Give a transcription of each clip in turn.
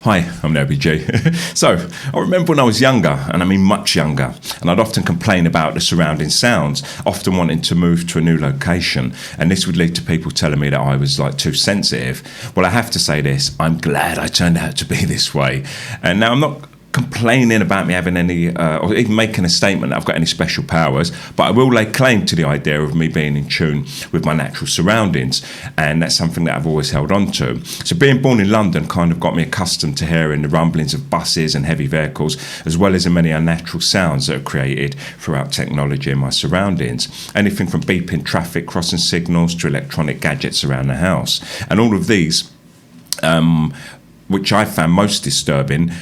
Hi, I'm the OBG. So, I remember when I was younger, and I mean much younger, and I'd often complain about the surrounding sounds, often wanting to move to a new location, and this would lead to people telling me that I was too sensitive. Well, I have to say this, I'm glad I turned out to be this way. And now I'm not complaining about me having any, or even making a statement that I've got any special powers, but I will lay claim to the idea of me being in tune with my natural surroundings, and that's something that I've always held on to. So being born in London kind of got me accustomed to hearing the rumblings of buses and heavy vehicles, as well as the many unnatural sounds that are created throughout technology in my surroundings. Anything from beeping traffic crossing signals to electronic gadgets around the house. And all of these, which I found most disturbing,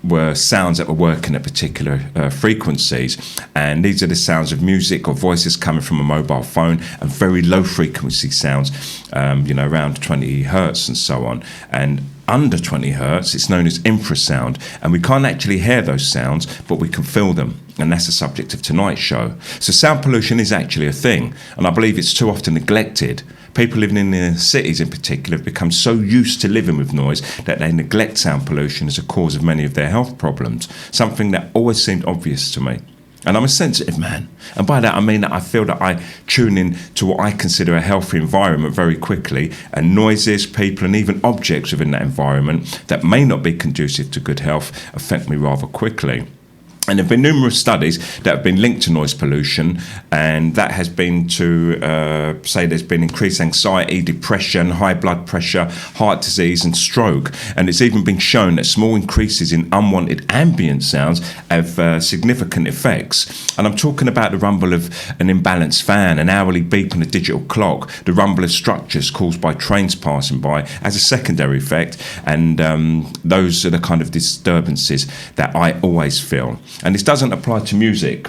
were sounds that were working at particular frequencies, and these are the sounds of music or voices coming from a mobile phone, and very low frequency sounds, around 20 hertz and so on. And under 20 hertz, it's known as infrasound, and we can't actually hear those sounds, but we can feel them, and that's the subject of tonight's show. So sound pollution is actually a thing, and I believe it's too often neglected. People living in the cities in particular have become so used to living with noise that they neglect sound pollution as a cause of many of their health problems, something that always seemed obvious to me. And I'm a sensitive man, and by that I mean that I feel that I tune in to what I consider a healthy environment very quickly, and noises, people and even objects within that environment that may not be conducive to good health affect me rather quickly. And there have been numerous studies that have been linked to noise pollution, and that has been to say there's been increased anxiety, depression, high blood pressure, heart disease and stroke. And it's even been shown that small increases in unwanted ambient sounds have significant effects. And I'm talking about the rumble of an imbalanced fan, an hourly beep on a digital clock, the rumble of structures caused by trains passing by as a secondary effect. And those are the kind of disturbances that I always feel. And this doesn't apply to music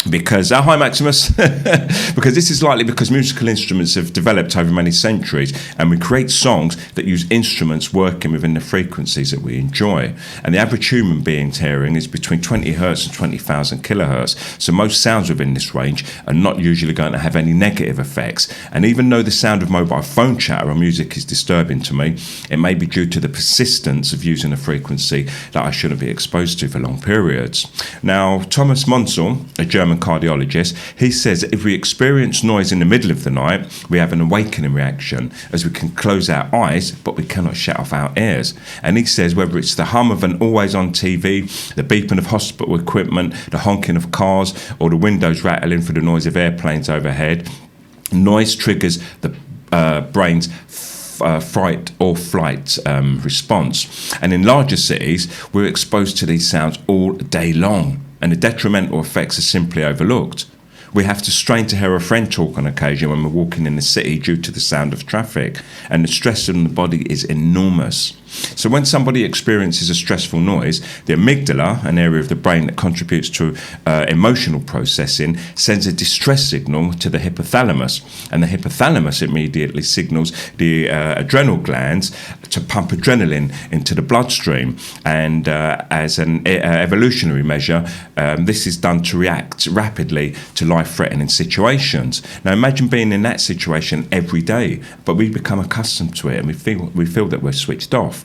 because, hi Maximus, because this is likely because musical instruments have developed over many centuries, and we create songs that use instruments working within the frequencies that we enjoy. And the average human being's hearing is between 20 hertz and 20,000 kilohertz. So most sounds within this range are not usually going to have any negative effects. And even though the sound of mobile phone chatter or music is disturbing to me, it may be due to the persistence of using a frequency that I shouldn't be exposed to for long periods. Now, Thomas Monsell, a German cardiologist, he says that if we experience noise in the middle of the night, we have an awakening reaction, as we can close our eyes, but we cannot shut off our ears. And he says whether it's the hum of an always-on TV, the beeping of hospital equipment, the honking of cars, or the windows rattling for the noise of airplanes overhead, noise triggers the brain's fright or flight response. And in larger cities, we're exposed to these sounds all day long, and the detrimental effects are simply overlooked. We have to strain to hear a friend talk on occasion when we're walking in the city due to the sound of traffic, and the stress on the body is enormous. So when somebody experiences a stressful noise, the amygdala, an area of the brain that contributes to emotional processing, sends a distress signal to the hypothalamus, and the hypothalamus immediately signals the adrenal glands to pump adrenaline into the bloodstream. And as an evolutionary measure, this is done to react rapidly to life-threatening situations. Now imagine being in that situation every day, but we become accustomed to it, and we feel that we're switched off.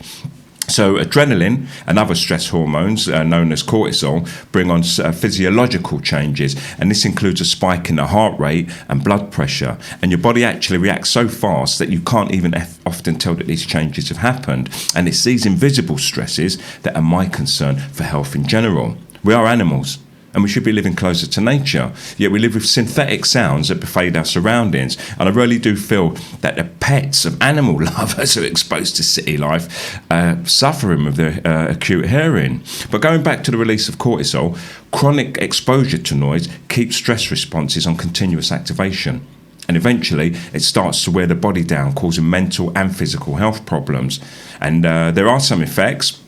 So adrenaline and other stress hormones, known as cortisol, bring on physiological changes, and this includes a spike in the heart rate and blood pressure. And your body actually reacts so fast that you can't even often tell that these changes have happened. And it's these invisible stresses that are my concern for health in general. We are animals, and we should be living closer to nature. Yet we live with synthetic sounds that pervade our surroundings. And I really do feel that the pets of animal lovers who are exposed to city life suffering with their acute hearing. But going back to the release of cortisol, chronic exposure to noise keeps stress responses on continuous activation. And eventually it starts to wear the body down, causing mental and physical health problems. And there are some effects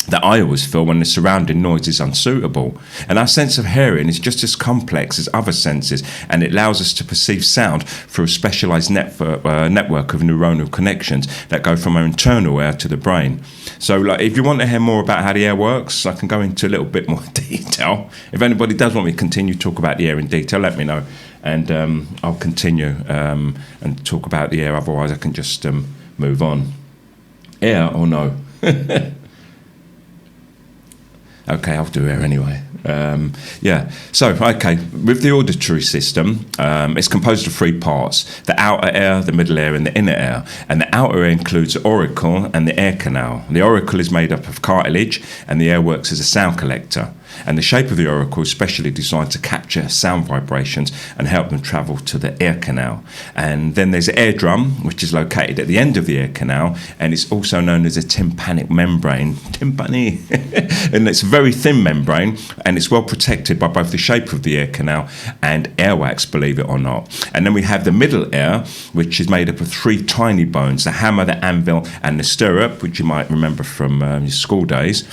that I always feel when the surrounding noise is unsuitable. And our sense of hearing is just as complex as other senses, and it allows us to perceive sound through a specialised network of neuronal connections that go from our internal ear to the brain. So if you want to hear more about how the ear works, I can go into a little bit more detail. If anybody does want me to continue to talk about the ear in detail, let me know, and I'll continue and talk about the ear. Otherwise I can just move on. Ear or no? Okay, I'll do air anyway. So, okay, with the auditory system, it's composed of three parts: the outer air, the middle air, and the inner air. And the outer air includes the auricle and the air canal. The auricle is made up of cartilage, and the air works as a sound collector. And the shape of the auricle is specially designed to capture sound vibrations and help them travel to the ear canal. And then there's the eardrum, which is located at the end of the ear canal, and it's also known as a tympanic membrane. Tympani. And it's a very thin membrane, and it's well protected by both the shape of the ear canal and airwax, believe it or not. And then we have the middle ear, which is made up of three tiny bones: the hammer, the anvil, and the stirrup, which you might remember from your school days.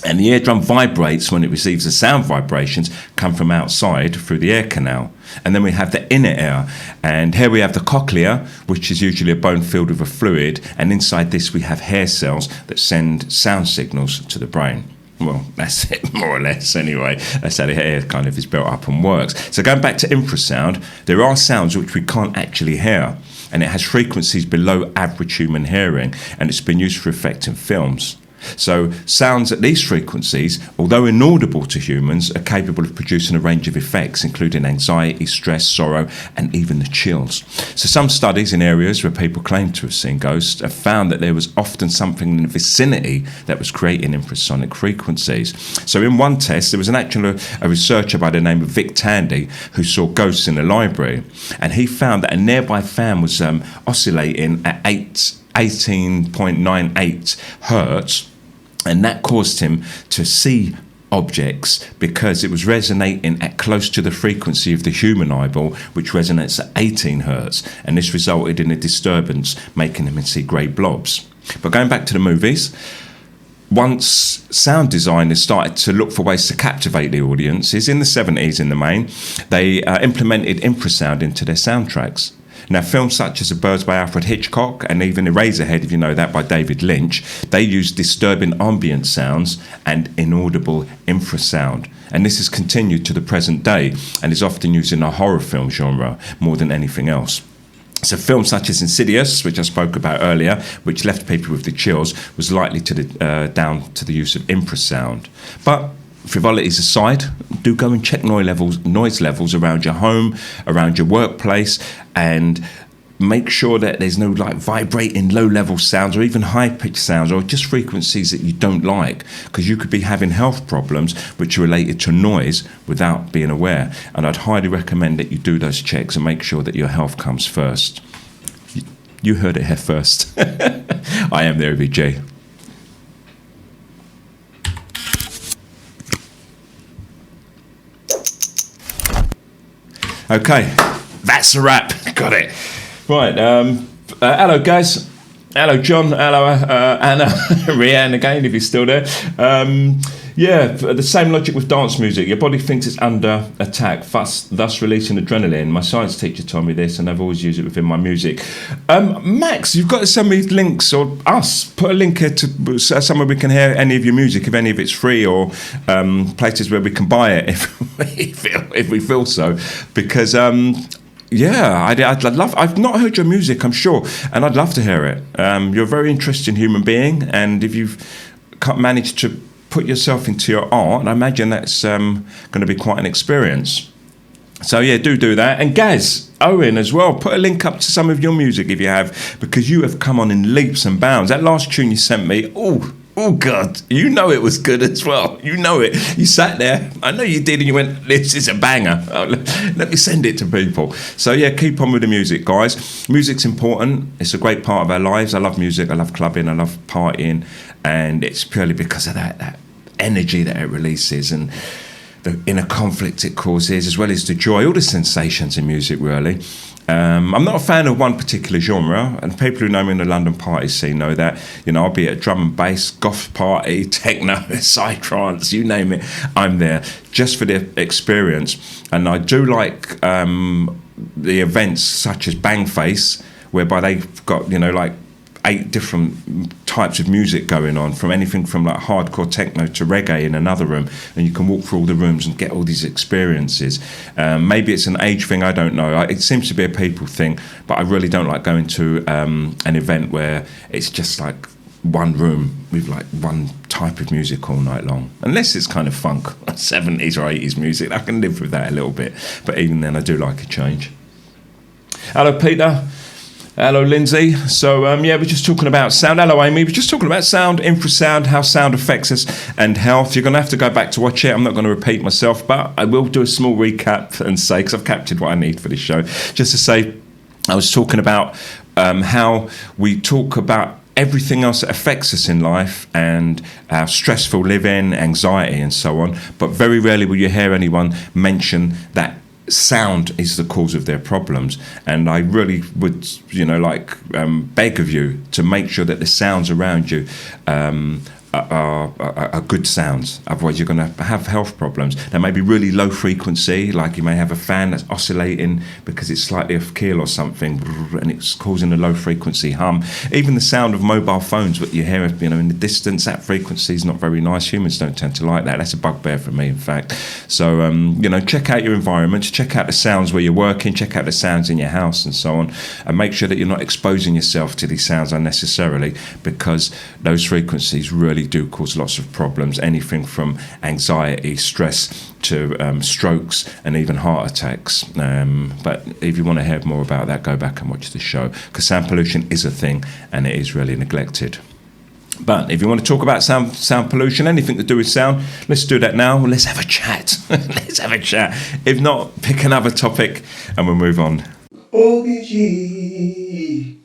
And the eardrum vibrates when it receives the sound vibrations come from outside through the ear canal. And then we have the inner ear. And here we have the cochlea, which is usually a bone filled with a fluid. And inside this we have hair cells that send sound signals to the brain. Well, that's it, more or less, anyway. That's how the hair kind of is built up and works. So going back to infrasound, there are sounds which we can't actually hear. And it has frequencies below average human hearing. And it's been used for effect in films. So sounds at these frequencies, although inaudible to humans, are capable of producing a range of effects, including anxiety, stress, sorrow, and even the chills. So some studies in areas where people claim to have seen ghosts have found that there was often something in the vicinity that was creating infrasonic frequencies. So in one test, there was a researcher by the name of Vic Tandy who saw ghosts in a library, and he found that a nearby fan was oscillating at 18.98 hertz, and that caused him to see objects because it was resonating at close to the frequency of the human eyeball, which resonates at 18 hertz, and this resulted in a disturbance, making him see grey blobs. But going back to the movies, once sound designers started to look for ways to captivate the audiences, in the 70s in the main, they implemented infrasound into their soundtracks. Now, films such as The Birds by Alfred Hitchcock and even Eraserhead, if you know that, by David Lynch, they use disturbing ambient sounds and inaudible infrasound. And this has continued to the present day and is often used in the horror film genre more than anything else. So films such as Insidious, which I spoke about earlier, which left people with the chills, was likely down to the use of infrasound. But frivolities aside, do go and check noise levels around your home, around your workplace, and make sure that there's no vibrating low-level sounds or even high-pitched sounds or just frequencies that you don't like, because you could be having health problems which are related to noise without being aware. And I'd highly recommend that you do those checks and make sure that your health comes first. You heard it here first. I am the OBG. Okay, that's a wrap. Got it. Right. Hello, guys. Hello, John. Hello, Anna. Rianne again, if you're still there. The same logic with dance music. Your body thinks it's under attack, thus releasing adrenaline. My science teacher told me this, and I've always used it within my music. Max, you've got to send me links, or us. Put a link here to somewhere we can hear any of your music, if any of it's free, or places where we can buy it if we feel so. Because I'd love. I've not heard your music, I'm sure, and I'd love to hear it. You're a very interesting human being, and if you've managed to put yourself into your art, and I imagine that's going to be quite an experience. So yeah, do that. And Gaz, Owen as well, put a link up to some of your music if you have, because you have come on in leaps and bounds. That last tune you sent me, oh God, you know it was good as well. You know it. You sat there, I know you did, and you went, this is a banger. Let me send it to people. So yeah, keep on with the music, guys. Music's important. It's a great part of our lives. I love music. I love clubbing. I love partying. And it's purely because of that energy that it releases and the inner conflict it causes, as well as the joy, all the sensations in music, really. I'm not a fan of one particular genre, and people who know me in the London party scene know that. I'll be at a drum and bass, goth party, techno, psytrance, you name it, I'm there just for the experience. And I do like the events such as Bangface, whereby they've got 8 different types of music going on, from anything from hardcore techno to reggae in another room, and you can walk through all the rooms and get all these experiences. Maybe it's an age thing, I don't know. It seems to be a people thing, but I really don't like going to an event where it's just one room with one type of music all night long, unless it's kind of funk, 70s or 80s music. I can live with that a little bit, but even then I do like a change. Hello, Peter. Hello, Lindsay. So, we're just talking about sound. Hello, Amy. We're just talking about sound, infrasound, how sound affects us and health. You're going to have to go back to watch it. I'm not going to repeat myself, but I will do a small recap and say, because I've captured what I need for this show, just to say, I was talking about how we talk about everything else that affects us in life and our stressful living, anxiety and so on, but very rarely will you hear anyone mention that sound is the cause of their problems. And I really would, beg of you to make sure that the sounds around you are good sounds. Otherwise you're going to have health problems. They may be really low frequency, like you may have a fan that's oscillating because it's slightly off key or something, and it's causing a low frequency hum. Even the sound of mobile phones, what you hear in the distance, that frequency is not very nice. Humans don't tend to like that. That's a bugbear for me, in fact. So check out your environment, check out the sounds where you're working, check out the sounds in your house and so on, and make sure that you're not exposing yourself to these sounds unnecessarily, because those frequencies really do cause lots of problems, anything from anxiety, stress to strokes and even heart attacks. But if you want to hear more about that, go back and watch the show, because sound pollution is a thing and it is really neglected. But if you want to talk about sound pollution, anything to do with sound, let's do that now. Let's have a chat. Let's have a chat. If not, pick another topic and we'll move on. OBG.